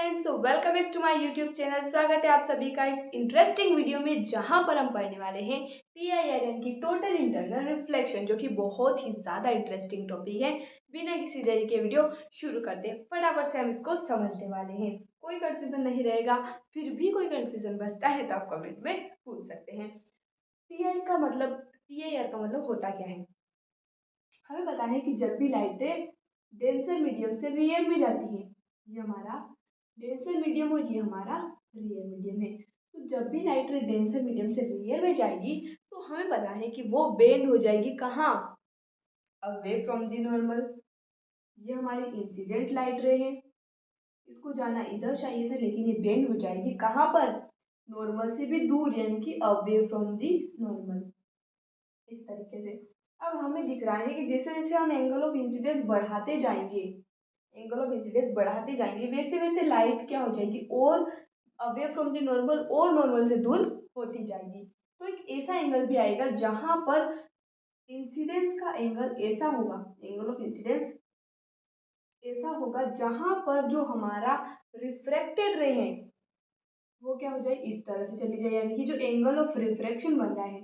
Friends, तो welcome back to my YouTube channel. स्वागत है आप सभी का इस इंटरेस्टिंग वीडियो में, जहां पर हम पढ़ने वाले हैं टीआईआर यानी कि टोटल इंटरनल रिफ्लेक्शन, जो कि बहुत ही ज़्यादा इंटरेस्टिंग टॉपिक है। बिना किसी देरी के वीडियो शुरू करते हैं। फटाफट से हम इसको समझने वाले हैं। कोई कन्फ्यूज़न नहीं रहेगा। फिर भी कोई कन्फ्यूज़न बचता है तो आप कमेंट में पूछ सकते हैं। टीआईआर का मतलब होता क्या है? हमें पता है कि जब भी लाइटें डेंसर मीडियम से रियर में जाती है, ये हमारा डेंसर मीडियम और ये हमारा रियर मीडियम है। तो जब भी लाइट रे डेंसर मीडियम से रियर में जाएगी तो हमें पता है कि वो बेंड हो जाएगी कहाँ? Away from the normal. ये हमारी इंसिडेंट लाइट रे है। इसको जाना इधर चाहिए था लेकिन ये बेंड हो जाएगी कहाँ पर? नॉर्मल से भी दूर, यानी कि अवे फ्रॉम द नॉर्मल। इस तरीके से अब हमें दिख रहा है कि जैसे जैसे हम एंगल ऑफ इंसिडेंस बढ़ाते जाएंगे, वैसे वैसे लाइट क्या हो जाएगी? और अवे फ्रॉम द नॉर्मल और नॉर्मल से दूर होती जाएगी। तो एक ऐसा एंगल भी आएगा जहां पर इंसिडेंस का एंगल ऐसा होगा, एंगल ऑफ इंसिडेंस ऐसा होगा जहां पर जो हमारा रिफ्रैक्टेड रे है वो क्या हो जाए? इस तरह से चली जाए, यानी कि जो एंगल ऑफ रिफ्रैक्शन बन रहा है,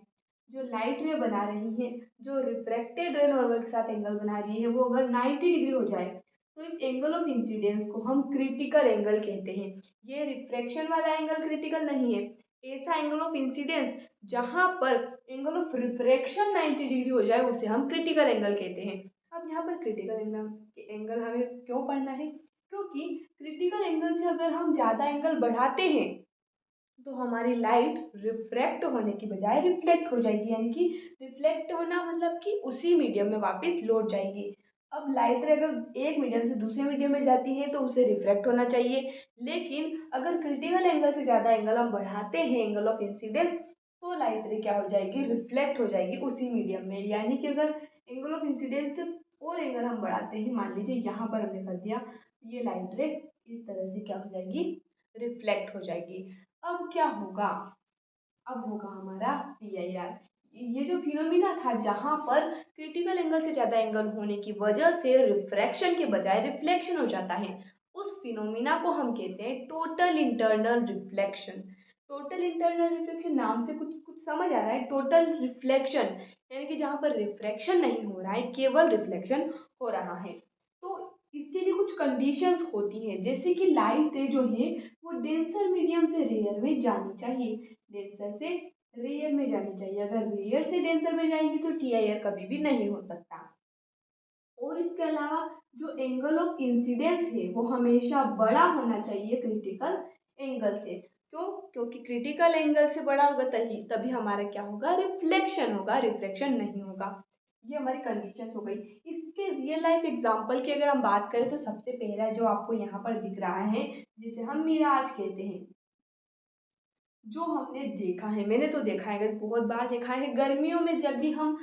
जो लाइट रे बना रही है, जो रिफ्रैक्टेड रे नॉर्मल के साथ एंगल बना रही है, वो अगर 90 डिग्री हो जाए तो इस एंगल ऑफ इंसिडेंस को हम क्रिटिकल एंगल कहते हैं। ये रिफ्रैक्शन वाला एंगल क्रिटिकल नहीं है। ऐसा एंगल ऑफ इंसिडेंस जहां पर एंगल ऑफ रिफ्रैक्शन 90 डिग्री हो जाए उसे हम क्रिटिकल एंगल कहते हैं। अब यहाँ पर क्रिटिकल एंगल हमें क्यों पढ़ना है? क्योंकि क्रिटिकल एंगल से अगर हम ज़्यादा एंगल बढ़ाते हैं तो हमारी लाइट रिफ्रैक्ट होने की बजाय रिफ्लेक्ट हो जाएगी, यानी कि रिफ्लेक्ट होना मतलब कि उसी मीडियम में वापस लौट जाएगी। अब लाइट अगर एक मीडियम से दूसरे मीडियम में जाती है तो उसे रिफ्रैक्ट होना चाहिए, लेकिन अगर क्रिटिकल एंगल से ज़्यादा एंगल हम बढ़ाते हैं, एंगल ऑफ इंसिडेंस, तो लाइट रे क्या हो जाएगी? रिफ्लेक्ट हो जाएगी उसी मीडियम में। यानी कि अगर एंगल ऑफ इंसिडेंस और एंगल हम बढ़ाते हैं, मान लीजिए यहाँ पर हमने कर दिया, ये लाइट रे इस तरह से क्या हो जाएगी? रिफ्लेक्ट हो जाएगी। अब क्या होगा? अब होगा हमारा पीआईआर। ये जो फिनोमिना था जहां पर क्रिटिकल एंगल से ज्यादा एंगल होने की वजह से रिफ्रैक्शन के बजाय रिफ्लेक्शन हो जाता है, उस फिनोमिना को हम कहते हैं total internal reflection. Total internal reflection नाम से कुछ कुछ समझ आ रहा है? टोटल रिफ्लेक्शन यानी कि जहां पर रिफ्रैक्शन नहीं हो रहा है, केवल रिफ्लेक्शन हो रहा है। तो इसके लिए कुछ कंडीशंस होती हैं, जैसे कि लाइट जो है वो डेंसर मीडियम से रेयर में जानी चाहिए। डेंसर से रेयर में जानी चाहिए। अगर रेयर से डेंसर में जाएंगी तो टीआईआर कभी भी नहीं हो सकता। और इसके अलावा जो एंगल ऑफ इंसिडेंस है वो हमेशा बड़ा होना चाहिए क्रिटिकल एंगल से। क्यों? क्योंकि क्रिटिकल एंगल से बड़ा होगा तभी तभी हमारा क्या होगा? रिफ्लेक्शन होगा, रिफ्रैक्शन नहीं होगा। ये हमारी कंडीशंस हो गई। इसके रियल लाइफ एग्जांपल की अगर हम बात करें तो सबसे पहला जो आपको यहाँ पर दिख रहा है, जिसे हम मिराज कहते हैं, जो हमने देखा है, मैंने तो देखा है, बहुत बार देखा है, गर्मियों में जब भी हम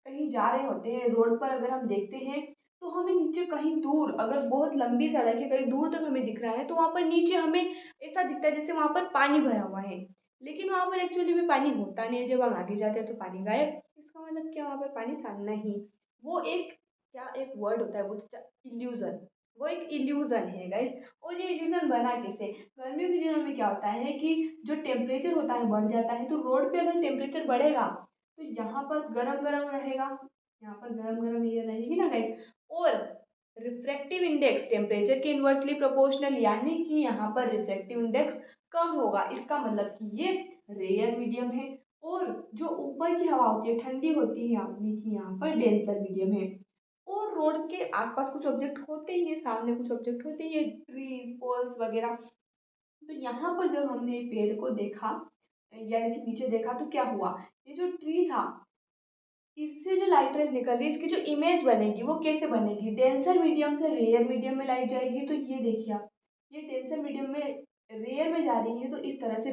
कहीं जा रहे होते हैं, रोड पर अगर हम देखते हैं तो हमें नीचे कहीं दूर, अगर बहुत लंबी सड़क है, कहीं दूर तक हमें दिख रहा है तो वहाँ पर नीचे हमें ऐसा दिखता है जैसे वहाँ पर पानी भरा हुआ है, लेकिन वहाँ पर एक्चुअली में पानी होता नहीं है। जब हम आगे जाते हैं तो पानी गायब। इसका मतलब क्या? वहाँ पर पानी था नहीं। वो एक, क्या एक वर्ड होता है वो, इल्यूजन। वो एक इल्यूजन है गाइस। और ये इल्यूजन बना कैसे? गर्मियों के दिनों में क्या होता है कि जो टेम्परेचर होता है बढ़ जाता है, तो रोड पे अगर टेम्परेचर बढ़ेगा तो यहाँ पर गरम गरम रहेगा, यहाँ पर गरम गरम एयर रहेगी ना गाइस। और रिफ्रैक्टिव इंडेक्स टेम्परेचर के इन्वर्सली प्रोपोर्शनल, यानी कि यहाँ पर रिफ्रैक्टिव इंडेक्स कम होगा। इसका मतलब कि ये रेयर मीडियम है। और जो ऊपर की हवा होती है ठंडी होती है, यानी कि यहाँ पर डेंसर मीडियम है। और रोड के आसपास कुछ ऑब्जेक्ट होते ही हैं, सामने कुछ ऑब्जेक्ट होते ही है, ट्रीज, पोल्स वगैरह। तो यहाँ पर जब हमने पेड़ को देखा, यानी कि नीचे देखा, तो क्या हुआ? ये जो ट्री था, इससे जो लाइट रेज निकल रही है, इसकी जो इमेज बनेगी वो कैसे बनेगी? डेंसर मीडियम से रेयर मीडियम में लाइट जाएगी। तो ये देखिए आप, ये डेंसर मीडियम में रेयर में जा रही है तो इस तरह से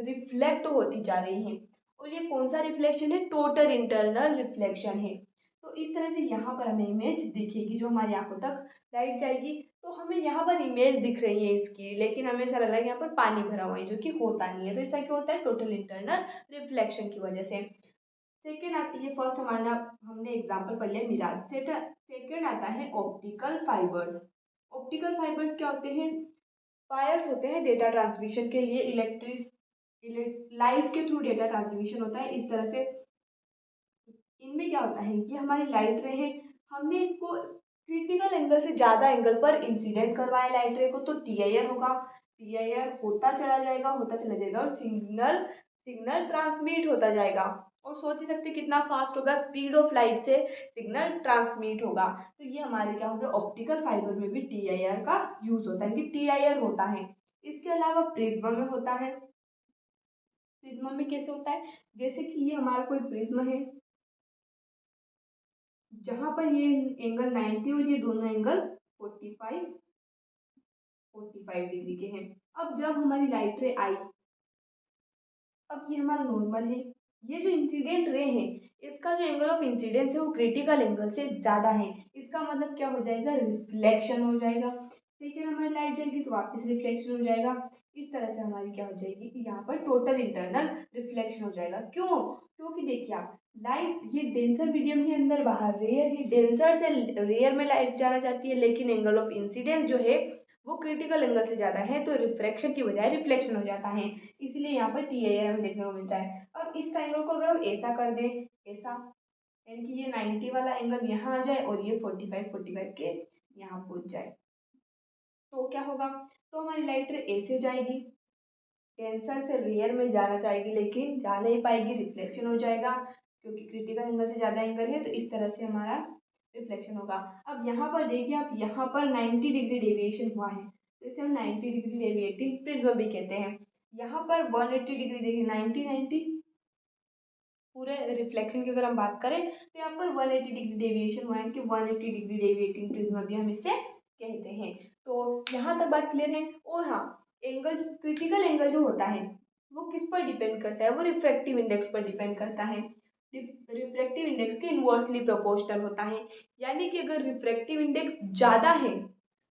रिफ्लेक्ट होती जा रही है। और ये कौन सा रिफ्लेक्शन है? टोटल इंटरनल रिफ्लेक्शन है। तो इस तरह से यहाँ पर हमें इमेज दिखेगी, जो हमारी आंखों तक लाइट जाएगी तो हमें यहाँ पर इमेज दिख रही है इसकी, लेकिन हमें ऐसा लग रहा है कि यहाँ पर पानी भरा हुआ है, जो कि होता नहीं है। तो ऐसा क्यों होता है? टोटल इंटरनल रिफ्लेक्शन की वजह से। सेकेंड आती है, फर्स्ट हमारा हमने एग्जांपल पढ़ लिया मिराज। सेकेंड आता है ऑप्टिकल फाइबर्स। ऑप्टिकल फाइबर्स क्या होते हैं? वायर्स होते हैं डेटा ट्रांसमिशन के लिए, लाइट के थ्रू डेटा ट्रांसमिशन होता है इस तरह से। इनमें क्या होता है कि हमारी लाइट रे है, हमने इसको क्रिटिकल एंगल से ज़्यादा एंगल पर इंसिडेंट करवाया लाइट रे को, तो टीआईआर होगा। टीआईआर होता चला जाएगा और सिग्नल सिग्नल ट्रांसमिट होता जाएगा। और सोच ही सकते कितना फास्ट होगा, स्पीड ऑफ लाइट से सिग्नल ट्रांसमिट होगा। तो ये हमारे क्या होगा, ऑप्टिकल फाइबर में भी टीआईआर का यूज होता है कि टीआईआर होता है। इसके अलावा प्रिज्म में होता है। प्रिज्म में कैसे होता है, जैसे कि ये हमारा कोई प्रिज्म है जहां पर ये एंगल 90 और ये दोनों एंगल 45 डिग्री के हैं। अब जब हमारी लाइट रे आई, अब ये हमारा नॉर्मल है, ये जो इंसिडेंट रे है इसका जो एंगल ऑफ इंसिडेंस है वो क्रिटिकल एंगल से ज़्यादा है। इसका मतलब क्या हो जाएगा, रिफ्लेक्शन हो जाएगा। ठीक है, हमारी लाइट जाएगी तो वापस रिफ्लेक्शन हो जाएगा। इस तरह से हमारी क्या हो जाएगी कि यहाँ पर टोटल इंटरनल रिफ्लेक्शन हो जाएगा। क्यों, क्योंकि देखिए आप, लाइट ये डेंसर मीडियम है, अंदर बाहर रेयर है, डेंसर से रेयर में लाइट जाना चाहती है, लेकिन एंगल ऑफ इंसिडेंस जो है वो क्रिटिकल एंगल से ज़्यादा है, तो रिफ्रैक्शन की बजाय रिफ्लेक्शन हो जाता है। इसीलिए यहाँ पर टीआईआर हमें देखने को मिलता है। अब इस ट्रायंगल को अगर हम ऐसा कर दें, ऐसा, यानी कि ये 90 वाला एंगल यहाँ आ जाए और ये 45 के यहाँ पहुँच जाए, तो क्या होगा, तो हमारी लाइट रे ऐसे जाएगी, कैंसर से रेयर में जाना चाहेगी लेकिन जा नहीं पाएगी, रिफ्लेक्शन हो जाएगा क्योंकि क्रिटिकल एंगल से ज़्यादा एंगल है, तो इस तरह से हमारा रिफ्लेक्शन होगा। अब यहाँ पर देखिए आप, यहाँ पर 90 डिग्री डेविएशन हुआ है, तो इसे हम 90 डिग्री डेविएटिंग प्रिज्म भी कहते हैं। यहाँ पर 180 डिग्री देखिए, 90 पूरे रिफ्लेक्शन की अगर हम बात करें तो यहाँ पर 180 डिग्री डेविएशन हुआ है कि 180 डिग्री डेविएटिंग प्रिज्म भी हम इसे कहते हैं। तो यहाँ तक बात क्लियर है। और हाँ, एंगल, क्रिटिकल एंगल जो होता है वो किस पर डिपेंड करता है, वो रिफ्रैक्टिव इंडेक्स पर डिपेंड करता है। रिफ्रैक्टिव इंडेक्स के इन्वर्सली प्रोपोर्शनल होता है, यानी कि अगर रिफ्रैक्टिव इंडेक्स ज़्यादा है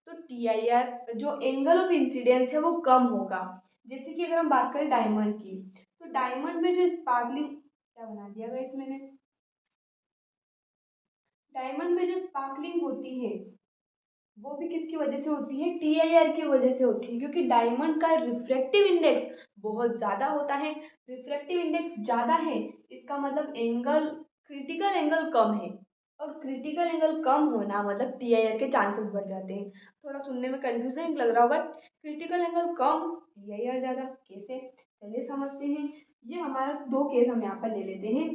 तो टीआईआर जो एंगल ऑफ इंसिडेंस है वो कम होगा। जैसे कि अगर हम बात करें डायमंड की, तो डायमंड में जो स्पार्कलिंग, क्या बना दिया गाइस मैंने, डायमंड में जो स्पार्कलिंग होती है वो भी किसकी वजह से होती है, टीआईआर की वजह से होती है, क्योंकि डायमंड का रिफ्रैक्टिव इंडेक्स बहुत ज़्यादा होता है। रिफ्रैक्टिव इंडेक्स ज़्यादा है, इसका मतलब एंगल, क्रिटिकल एंगल कम है, और क्रिटिकल एंगल कम होना मतलब टीआईआर के चांसेस बढ़ जाते हैं। थोड़ा सुनने में कंफ्यूजन लग रहा होगा, क्रिटिकल एंगल कम टीआईआर ज़्यादा, कैसे, चलिए समझते हैं। ये हमारा दो केस हम यहाँ पर ले लेते हैं,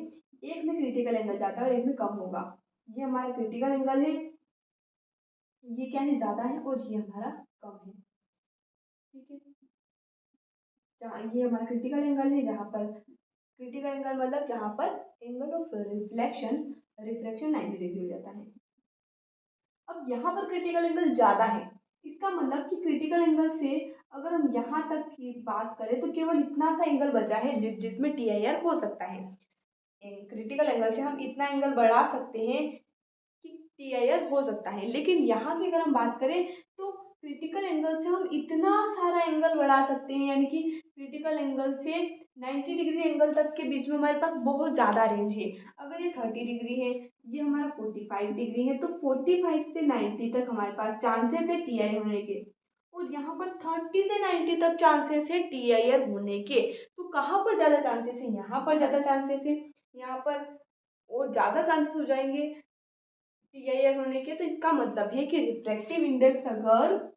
एक में क्रिटिकल एंगल ज़्यादा और एक में कम होगा। ये हमारा क्रिटिकल एंगल है, ये क्या है, ज़्यादा है, और ये हमारा कम है। ठीक है, जहाँ ये हमारा क्रिटिकल एंगल है, जहाँ पर क्रिटिकल एंगल मतलब जहाँ पर angle of reflection refraction 90 degree हो जाता है। अब यहाँ पर क्रिटिकल एंगल ज़्यादा है, इसका मतलब कि क्रिटिकल एंगल से अगर हम यहाँ तक की बात करें तो केवल इतना सा एंगल बचा है जिसमें टीआईआर हो सकता है। क्रिटिकल एंगल से हम इतना एंगल बढ़ा सकते हैं कि टीआईआर हो सकता है, लेकिन यहाँ की अगर हम बात करें तो क्रिटिकल एंगल से हम इतना सारा एंगल बढ़ा सकते हैं, यानी कि क्रिटिकल एंगल से 90 डिग्री एंगल तक के बीच में हमारे पास बहुत ज़्यादा रेंज है। अगर ये 30 डिग्री है, ये हमारा 45 डिग्री है, तो 45 से 90 तक हमारे पास चांसेस है टीआई होने के, और यहाँ पर 30 से 90 तक चांसेस है टीआईआर होने के। तो कहाँ पर ज़्यादा चांसेस है, यहाँ पर ज़्यादा चांसेस है, यहाँ पर और ज़्यादा चांसेस हो जाएंगे टीआईआर होने के। तो इसका मतलब है कि रिफ्रैक्टिव इंडेक्स अगर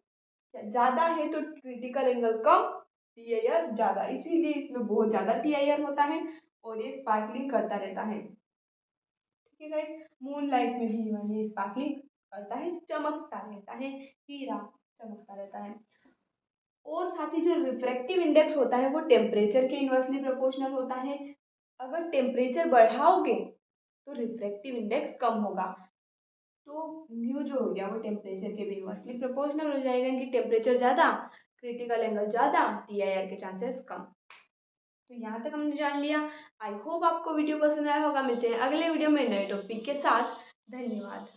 ज़्यादा है तो क्रिटिकल एंगल कम, टीआईआर ज़्यादा, इसीलिए इसमें बहुत ज़्यादा टीआईआर होता है और ये स्पार्कलिंग करता रहता है। ठीक है गाइस, मून लाइट में भी ये स्पार्कलिंग करता है, चमकता रहता है, हीरा चमकता रहता है। और साथ ही जो रिफ्रैक्टिव इंडेक्स होता है वो टेम्परेचर के इन्वर्सली प्रोपोर्शनल होता है। अगर टेम्परेचर बढ़ाओगे तो रिफ्रैक्टिव इंडेक्स कम होगा, तो म्यू जो हो गया वो टेम्परेचर के भी इन्वर्सली प्रोपोर्शनल हो जाएगा कि टेम्परेचर ज़्यादा, क्रिटिकल एंगल ज़्यादा, टीआईआर के चांसेस कम। तो यहाँ तक हमने जान लिया। आई होप आपको वीडियो पसंद आया होगा। मिलते हैं अगले वीडियो में नए टॉपिक के साथ। धन्यवाद।